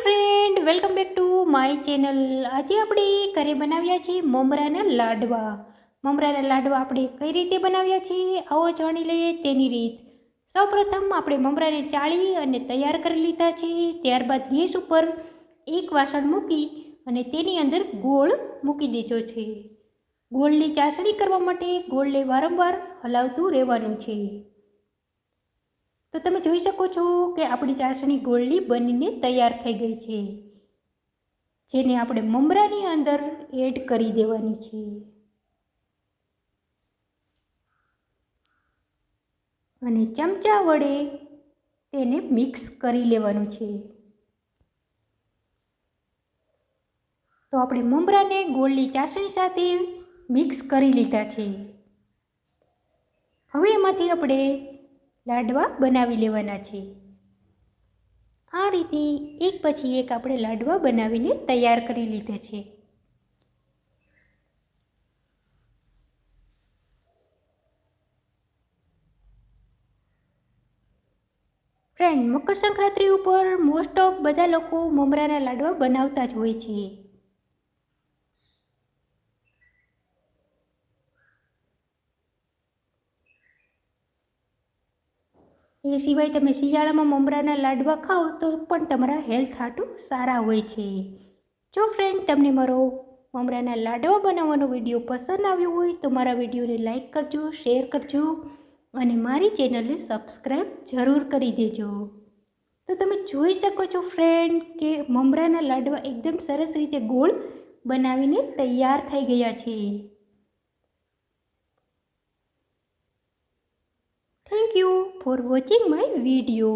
Friend, welcome back to my channel. આજે આપણે ઘરે બનાવ્યા છીએ મમરાના લાડવા. મમરાના લાડવા આપણે કઈ રીતે બનાવ્યા છીએ આવો જાણી લઈએ તેની રીત. સૌપ્રથમ આપણે મમરાને ચાળી અને તૈયાર કરી લીધા છે. ત્યારબાદ ગેસ ઉપર એક વાસણ મૂકી અને તેની અંદર ગોળ મૂકી દીધો છે. ગોળની ચાસણી કરવા માટે ગોળને વારંવાર હલાવતું રહેવાનું છે. તો તમે જોઈ શકો છો કે આપણી ચાસણી ગોળની બનીને તૈયાર થઈ ગઈ છે, જેને આપણે મમરાની અંદર એડ કરી દેવાની છે. અને ચમચા વડે તેને મિક્સ કરી લેવાનું છે. તો આપણે મમરાને ગોળની ચાસણી સાથે મિક્સ કરી લીધા છે. હવે એમાંથી આપણે લાડવા બનાવી લેવાના છે. આ રીતે એક પછી એક આપણે લાડવા બનાવીને તૈયાર કરી લીધા છે. ફ્રેન્ડ, મકર સંક્રાંતિ ઉપર મોસ્ટ ઓફ બધા લોકો મમરાના લાડવા બનાવતા જ હોય છે. એ સિવાય તમે શિયાળામાં મમરાના લાડવા ખાઓ તો પણ તમારા હેલ્થ હાટું સારા હોય છે. જો ફ્રેન્ડ, તમને મારો મમરાના લાડવા બનાવવાનો વિડીયો પસંદ આવ્યો હોય તો મારા વિડીયોને લાઈક કરજો, શેર કરજો અને મારી ચેનલને સબસ્ક્રાઈબ જરૂર કરી દેજો. તો તમે જોઈ શકો છો ફ્રેન્ડ કે મમરાના લાડવા એકદમ સરસ રીતે ગોળ બનાવીને તૈયાર થઈ ગયા છે. Thank you for watching my video.